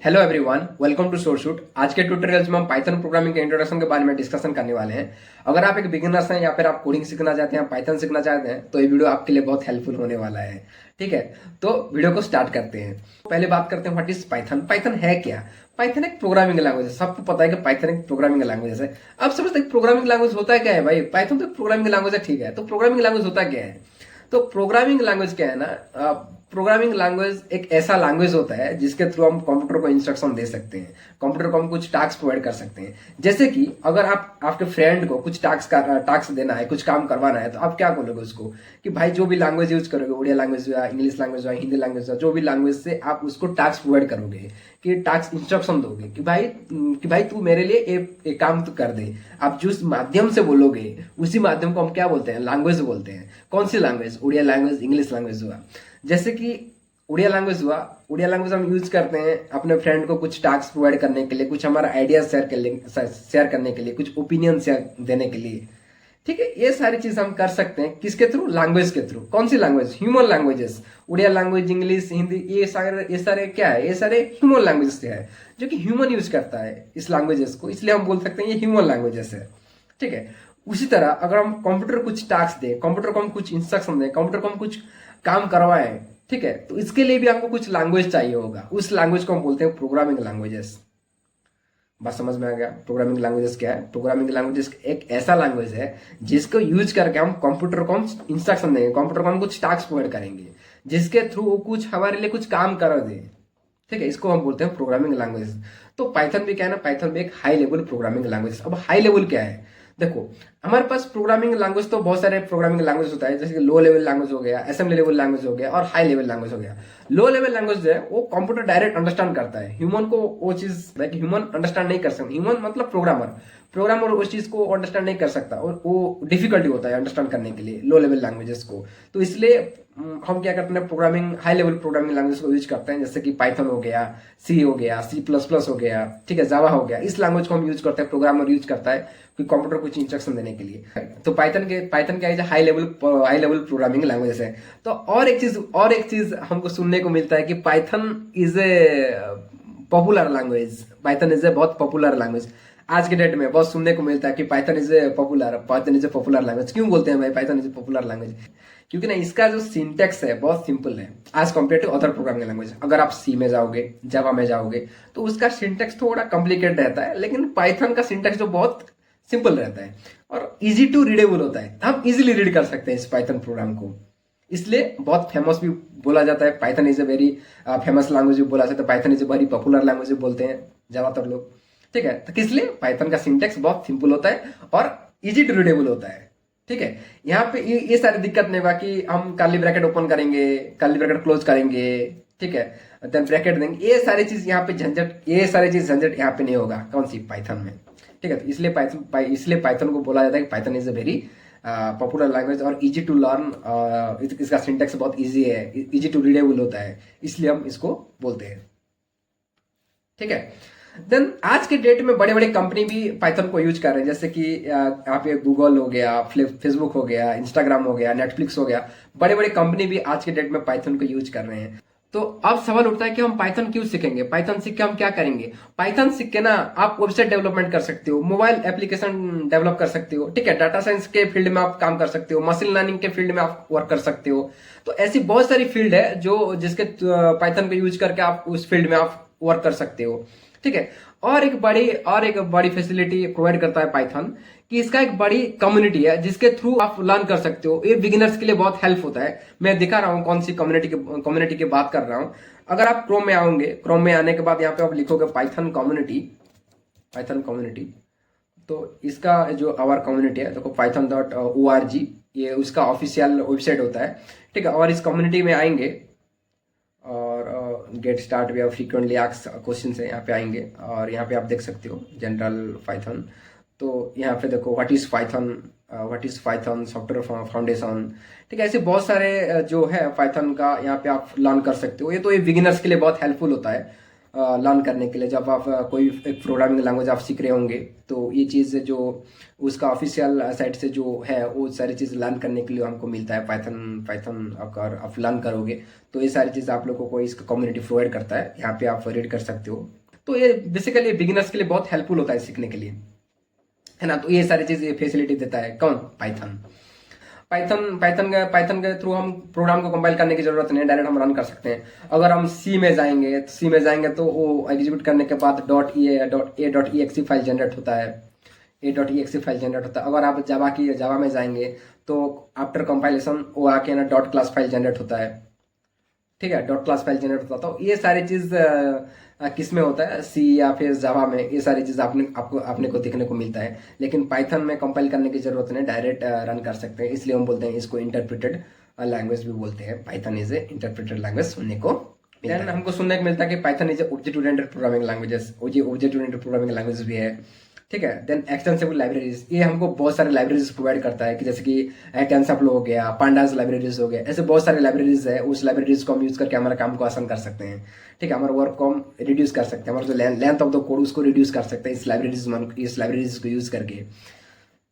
Hello everyone, welcome to Sourceshoot. आज के tutorials में हम पाइथन प्रोग्रामिंग के इंट्रोडक्शन के बारे में डिस्कशन करने वाले हैं। अगर आप एक बिगिनर्स हैं या फिर आप कोडिंग सीखना चाहते हैं, पाइथन सीखना चाहते हैं, तो ये वीडियो आपके लिए बहुत हेल्पफुल होने वाला है। ठीक है, तो वीडियो को स्टार्ट करते हैं। पहले बात करते हैं व्हाट इज पाइथन। पाइथन है क्या? पाइथन एक प्रोग्रामिंग लैंग्वेज है। सबको पता है कि पाइथन एक प्रोग्रामिंग लैंग्वेज है। अब समझते हैं प्रोग्रामिंग लैंग्वेज होता है क्या है। भाई पाइथन तो प्रोग्रामिंग लैंग्वेज है, ठीक है। तो प्रोग्रामिंग लैंग्वेज होता क्या है? तो प्रोग्रामिंग लैंग्वेज क्या है ना, प्रोग्रामिंग लैंग्वेज एक ऐसा लैंग्वेज होता है जिसके थ्रू हम कंप्यूटर को इंस्ट्रक्शन दे सकते हैं, कंप्यूटर को हम कुछ टास्क प्रोवाइड कर सकते हैं। जैसे कि अगर आप आपके फ्रेंड को कुछ टास्क देना है, कुछ काम करवाना है, तो आप क्या बोलोगे उसको कि भाई जो भी लैंग्वेज यूज करोगे, उड़िया लैंग्वेज या इंग्लिश लैंग्वेज या हिंदी लैंग्वेज या जो भी लैंग्वेज से आप उसको टास्क प्रोवाइड करोगे, कि टास्क इंस्ट्रक्शन दोगे कि भाई तू मेरे लिए एक काम तो कर दे। आप जिस माध्यम से बोलोगे उसी माध्यम को हम क्या बोलते हैं? लैंग्वेज बोलते हैं। कौन सी language? Odia language, English language हुआ। जैसे कि उड़िया लैंग्वेज हुआ, उड़िया लैंग्वेज हम यूज करते हैं अपने फ्रेंड को कुछ टास्क प्रोवाइड करने के लिए, कुछ हमारा आइडिया शेयर करने के लिए, कुछ ओपिनियन शेयर देने के लिए। ठीक है, ये सारी चीज हम कर सकते हैं किसके थ्रू? लैंग्वेज के थ्रू। कौन सी language? Human languages. Odia language, English, Hindi, ये सारे क्या है? ये सारे ह्यूमन लैंग्वेजेस है, जो कि ह्यूमन यूज करता है इस लैंग्वेजेस को, इसलिए हम बोल सकते हैं ये ह्यूमन लैंग्वेजेस है। ठीक है, उसी तरह अगर हम कंप्यूटर को कुछ टास्क दें, कंप्यूटर को हम कुछ इंस्ट्रक्शन दें, कंप्यूटर को हम कुछ काम करवाएं, ठीक है, तो इसके लिए भी हमको कुछ लैंग्वेज चाहिए होगा। उस लैंग्वेज को हम बोलते हैं प्रोग्रामिंग लैंग्वेजेस। बात समझ में आ गया? प्रोग्रामिंग लैंग्वेजेस क्या है? प्रोग्रामिंग लैंग्वेजेस एक ऐसा लैंग्वेज है जिसको यूज करके हम कंप्यूटर को हम इंस्ट्रक्शन देंगे, कंप्यूटर को हम कुछ टास्क प्रोवाइड करेंगे, जिसके थ्रू वो कुछ हमारे लिए कुछ काम कर दे। ठीक है, इसको हम बोलते हैं प्रोग्रामिंग लैंग्वेज। तो पाइथन भी क्या है ना, पाइथन भी एक हाई लेवल प्रोग्रामिंग लैंग्वेज। अब हाई लेवल क्या है? देखो, हमारे पास प्रोग्रामिंग लैंग्वेज तो बहुत सारे प्रोग्रामिंग लैंग्वेज होता है, जैसे कि लो लेवल लैंग्वेज हो गया, असेंबली लेवल लैंग्वेज हो गया और हाई लेवल लैंग्वेज हो गया। लो लेवल लैंग्वेज जो है वो कंप्यूटर डायरेक्ट अंडरस्टैंड करता है। ह्यूमन को वो चीज लाइक ह्यूमन अंडरस्टैंड नहीं कर सकता। ह्यूमन मतलब प्रोग्रामर, प्रोग्रामर उस चीज को अंडरस्टैंड नहीं कर सकता और वो डिफिकल्टी होता है अंडरस्टैंड करने के लिए लो लेवल लैंग्वेजेस को। तो इसलिए हम क्या करते हैं, programming high level programming language को यूज करते हैं, जैसे कि पाइथन हो गया, सी हो गया, C++ हो गया, ठीक है, जावा हो गया। इस लैंग्वेज को हम यूज करते हैं, प्रोग्रामर यूज करता है कि कंप्यूटर को कुछ इंस्ट्रक्शन देने के लिए। तो पाइथन क्या है? हाई लेवल प्रोग्रामिंग लैंग्वेज है। तो और एक चीज हमको सुनने को मिलता है कि Python is a popular language. Python is ए बहुत पॉपुलर लैंग्वेज। आज के डेट में बहुत सुनने को मिलता है कि Python is a popular language. क्यों बोलते हैं भाई Python is a popular language? क्योंकि ना इसका जो सिंटेक्स है बहुत सिंपल है as compare to other programming language. अगर आप सी में जाओगे, जावा में जाओगे, तो उसका सिंटेक्स थोड़ा कॉम्प्लिकेटेड रहता है, लेकिन पाइथन का सिंटेक्स जो बहुत सिंपल रहता है और इजी टू रीडेबल होता है। हम इजीली रीड कर सकते हैं इस पाइथन प्रोग्राम को, इसलिए बहुत फेमस भी बोला जाता है। Python is a very famous language भी बोला जाता है। Python is a very popular language भी बोलते हैं ज्यादातर लोग। ठीक है, तो किस लिए? पाइथन का सिंटेक्स बहुत सिंपल होता है और इजी टू रीडेबल होता है। ठीक है, यहाँ पे ये सारी दिक्कत नहीं हुआ कि हम कर्ली ब्रैकेट ओपन करेंगे, कर्ली ब्रैकेट क्लोज करेंगे, ठीक है, देन ब्रैकेट देंगे, ये सारी चीज यहाँ पे झंझट यहाँ पे नहीं होगा। कौन सी? पाइथन में। ठीक है, तो इसलिए पाइथन को बोला जाता है कि Python is a very popular language और इजी टू लर्न। इसका सिंटेक्स बहुत इजी है, इजी टू रीडेबल होता है, इसलिए हम इसको बोलते हैं। ठीक है, देन आज के डेट में बड़े बड़े कंपनी भी पाइथन को यूज कर रहे हैं, जैसे कि यहाँ पे गूगल हो गया, फेसबुक हो गया, इंस्टाग्राम हो गया, नेटफ्लिक्स हो गया। बड़े बड़े कंपनी भी आज के डेट में पाइथन को यूज कर रहे हैं। तो अब सवाल उठता है कि हम पाइथन क्यों सीखेंगे? पाइथन सीख के हम क्या करेंगे? पाइथन सीख के ना आप वेबसाइट डेवलपमेंट कर सकते हो, मोबाइल एप्लीकेशन डेवलप कर सकते हो, ठीक है, डाटा साइंस के फील्ड में आप काम कर सकते हो, मशीन लर्निंग के फील्ड में आप वर्क कर सकते हो। तो ऐसी बहुत सारी फील्ड है जो जिसके पाइथन को यूज करके आप उस फील्ड में आप वर्क कर सकते हो। ठीक है, और एक बड़ी फैसिलिटी प्रोवाइड करता है पाइथन कि इसका एक बड़ी कम्युनिटी है जिसके थ्रू आप लर्न कर सकते हो। ये बिगिनर्स के लिए बहुत हेल्प होता है। मैं दिखा रहा हूँ कौन सी कम्युनिटी की बात कर रहा हूँ। अगर आप क्रोम में आओगे, क्रोम में आने के बाद यहाँ पे आप लिखोगे पाइथन कम्युनिटी, तो इसका जो आवर कम्युनिटी है, देखो python.org, ये उसका ऑफिशियल वेबसाइट होता है। ठीक है, और इस कम्युनिटी में आएंगे और गेट स्टार्ट वे फ्रीक्वेंटली आस्क्ड क्वेश्चन है, यहाँ पे आएंगे और यहाँ पे आप देख सकते हो जनरल पाइथन। तो यहाँ पे देखो what is Python software foundation. ठीक है, ऐसे बहुत सारे जो है पाइथन का यहाँ पे आप लर्न कर सकते हो। ये तो ये बिगिनर्स के लिए बहुत हेल्पफुल होता है। लर्न करने के लिए, जब आप कोई एक प्रोग्रामिंग लैंग्वेज आप सीख रहे होंगे, तो ये चीज़ जो उसका ऑफिशियल साइट से जो है वो सारी चीज़ लर्न करने के लिए हमको मिलता है। पाइथन पाइथन अगर आप लर्न करोगे तो ये सारी चीज़ आप लोगों को इसका कम्युनिटी प्रोवाइड करता है, यहाँ पे आप रीड कर सकते हो। तो ये बेसिकली बिगिनर्स के लिए बहुत हेल्पफुल होता है सीखने के लिए, है ना। तो ये सारी चीज़ ये फैसिलिटी देता है कौन, पाइथन। पाइथन के थ्रू हम प्रोग्राम को कंपाइल करने की जरूरत नहीं है, डायरेक्ट हम रन कर सकते हैं। अगर हम सी में जाएंगे तो वो एग्जीक्यूट करने के बाद dot exe file generate होता है। फाइल जनरेट होता है। अगर आप जावा में जाएंगे तो आफ्टर कंपाइलेशन वो आके ना डॉट क्लास फाइल जनरेट होता है, ठीक है। डॉट क्लास फाइल जनरेट होता है। तो ये सारी चीज़ किस में होता है, सी या फिर जावा में, ये सारी चीज़ आपने को देखने को मिलता है। लेकिन पाइथन में कंपाइल करने की जरूरत नहीं, डायरेक्ट रन कर सकते हैं। इसलिए हम बोलते हैं इसको इंटरप्रेटेड लैंग्वेज भी बोलते हैं। Python is A interpreted language सुनने को मिलता है। हमको सुनने को मिलता है कि Python is object oriented programming languages, object oriented programming language भी है, ठीक है। देन एक्सटेंसिबल लाइब्रेरीज, ये हमको बहुत सारे लाइब्रेरीज प्रोवाइड करता है, कि जैसे कि टेंसरफ्लो हो गया, पांडास लाइब्रेरीज हो गया, ऐसे बहुत सारे लाइब्रेरीज है। उस लाइब्रेरीज को हम यूज करके हमारे काम को आसान कर सकते हैं, ठीक है। हमारा वर्क को हम रिड्यूस कर सकते हैं, हमारा जो लेंथ ऑफ द कोड उसको रिड्यूस कर सकते हैं इस लाइब्रेरीज को यूज करके,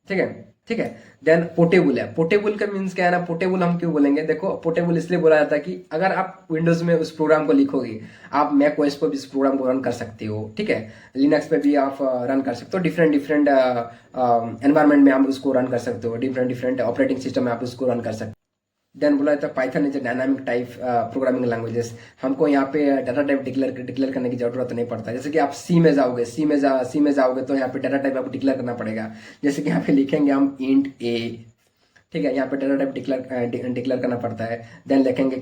ठीक है, ठीक है। देन पोर्टेबल है। पोर्टेबल का मीन्स क्या है ना, पोर्टेबल हम क्यों बोलेंगे, देखो पोर्टेबल इसलिए बोला जाता है कि अगर आप विंडोज में उस प्रोग्राम को लिखोगे, आप मैक ओएस पर भी इस प्रोग्राम को रन कर सकते हो, ठीक है। लिनक्स पे भी आप रन कर सकते हो, डिफरेंट डिफरेंट एनवायरमेंट में आप उसको रन कर सकते हो, डिफरेंट डिफरेंट ऑपरेटिंग सिस्टम में आप उसको रन कर सकते हो। देन बोला जाता है Python is dynamic type programming languages. हमको यहाँ पे डाटा टाइप डिक्लेयर करने की जरूरत नहीं पड़ता। जैसे कि आप सी में जाओगे तो यहाँ पे डाटा टाइप आपको डिक्लेयर करना पड़ेगा। जैसे कि यहाँ पे लिखेंगे हम इंट ए, ठीक है, यहाँ पे डाटा टाइप डिक्लेयर करना पड़ता है। देन लिखेंगे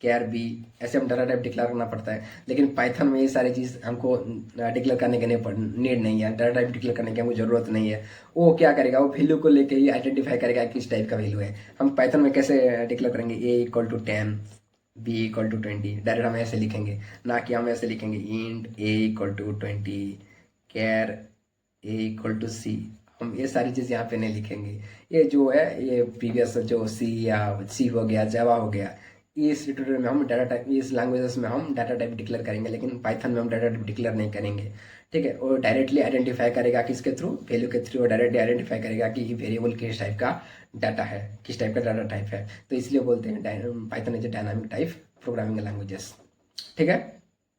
कैर बी, ऐसे हम डाटा टाइप डिक्लेयर करना पड़ता है। लेकिन पाइथन में ये सारी चीज़ हमको डिक्लेयर करने के नीड नहीं है, डाटा टाइप डिक्लेयर करने की हमको जरूरत नहीं है। वो क्या करेगा, वो वैल्यू को लेके ही आइडेंटिफाई करेगा किस टाइप का वैल्यू है। हम पाइथन में कैसे डिक्लेयर करेंगे, A equal to 10, B equal to 20, direct हम ऐसे लिखेंगे, ना कि हम ऐसे लिखेंगे int A equal to 20, char A equal to C. हम ये सारी चीज़ यहाँ पे नहीं लिखेंगे। ये जो है ये प्रीवियस जो सी हो गया, जावा हो गया, इस ट्यूटोरियल में हम डाटा टाइप, इस लैंग्वेजेस में हम डाटा टाइप डिक्लेयर करेंगे। लेकिन पाइथन में हम डाटा टाइप डिक्लेयर नहीं करेंगे, ठीक है। वो डायरेक्टली आइडेंटिफाई करेगा किसके थ्रू, वैल्यू के थ्रू। डायरेक्टली आइडेंटिफाई करेगा कि वेरिएबल किस टाइप का डाटा है, किस टाइप का डाटा टाइप है। तो इसलिए बोलते हैं Python is a dynamic type programming languages, ठीक है।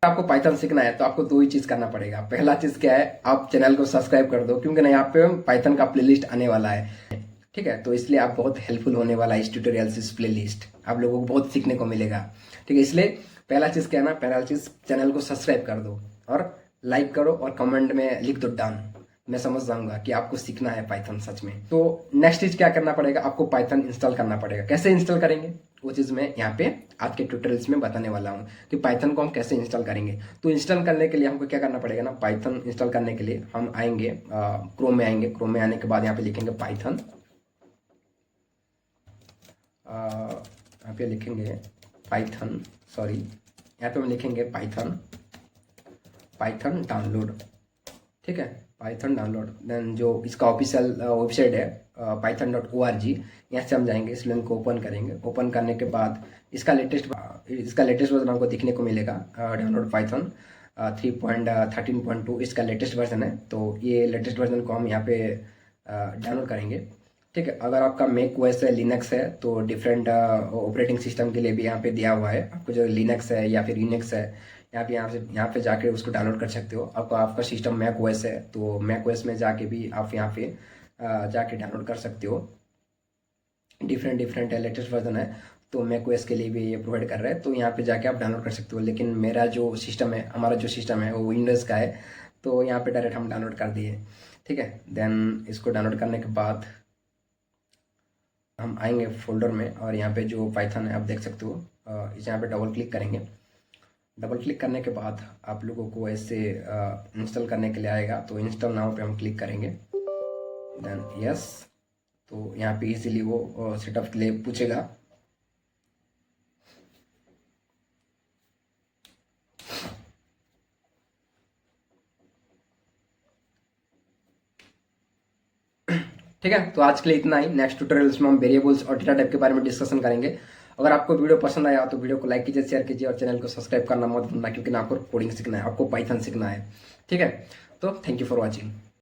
आपको पाइथन सीखना है तो आपको दो ही चीज करना पड़ेगा। पहला चीज क्या है, आप चैनल को सब्सक्राइब कर दो, क्योंकि ना यहाँ पे पाइथन का प्लेलिस्ट आने वाला है, ठीक है। तो इसलिए आप बहुत हेल्पफुल होने वाला है इस ट्यूटोरियल से, इस प्लेलिस्ट आप लोगों को बहुत सीखने को मिलेगा, ठीक है। इसलिए पहला चीज क्या है ना, पहला चीज चैनल को सब्सक्राइब कर दो और लाइक करो और कमेंट में लिख दो डन। मैं समझ जाऊंगा कि आपको सीखना है पाइथन सच में। तो नेक्स्ट चीज क्या करना पड़ेगा, आपको पाइथन इंस्टॉल करना पड़ेगा। कैसे इंस्टॉल करेंगे वो चीज मैं यहाँ पे आज के ट्यूटोरियल्स में बताने वाला हूँ कि पाइथन को हम कैसे इंस्टॉल करेंगे। तो इंस्टॉल करने के लिए हमको क्या करना पड़ेगा ना, पाइथन इंस्टॉल करने के लिए हम आएंगे क्रोम में आएंगे। क्रोम में आने के बाद यहाँ पे लिखेंगे पाइथन, यहाँ पे लिखेंगे पाइथन, सॉरी यहाँ पे हम लिखेंगे पाइथन डाउनलोड, ठीक है, पाइथन डाउनलोड। देन जो इसका ऑफिशियल वेबसाइट है python.org, यहाँ से हम जाएंगे, इस लिंक को ओपन करेंगे। ओपन करने के बाद इसका लेटेस्ट वर्जन हमको दिखने को मिलेगा, डाउनलोड पाइथन 3.13.2 इसका लेटेस्ट वर्जन है। तो ये लेटेस्ट वर्जन को हम यहाँ पे डाउनलोड करेंगे, ठीक है। अगर आपका मैक ओएस है, लिनक्स है, तो डिफरेंट ऑपरेटिंग सिस्टम के लिए भी यहाँ पे दिया हुआ है। आपको जो लिनक्स है या फिर यूनिक्स है, यहाँ पे जाके उसको डाउनलोड कर सकते हो। आपका सिस्टम मैक ओएस है तो मैक ओएस में जाके भी आप यहाँ पे जाके डाउनलोड कर सकते हो। डिफरेंट डिफरेंट लेटेस्ट वर्जन है तो मैक ओएस के लिए भी ये प्रोवाइड कर रहा है, तो यहाँ पे जाके आप डाउनलोड कर सकते हो। लेकिन मेरा जो सिस्टम है, हमारा जो सिस्टम है वो विंडोज़ का है, तो यहाँ पे डायरेक्ट हम डाउनलोड कर दिए, ठीक है। देन इसको डाउनलोड करने के बाद हम आएंगे फोल्डर में और यहाँ पे जो पाइथन है आप देख सकते हो, इस यहाँ पे डबल क्लिक करेंगे। डबल क्लिक करने के बाद आप लोगों को ऐसे इंस्टॉल करने के लिए आएगा, तो इंस्टॉल नाउ पे हम क्लिक करेंगे। देन यस, तो यहाँ पे इजीली वो सेटअप के लिए पूछेगा। ठीक है, तो आज के लिए इतना ही। नेक्स्ट ट्यूटोरियल्स में हम वेरिएबल्स और डेटा टाइप के बारे में डिस्कशन करेंगे। अगर आपको वीडियो पसंद आया तो वीडियो को लाइक कीजिए, शेयर कीजिए और चैनल को सब्सक्राइब करना मत भूलना, क्योंकि आपको कोडिंग सीखना है, आपको पाइथन सीखना है। ठीक है, तो थैंक यू फॉर वॉचिंग।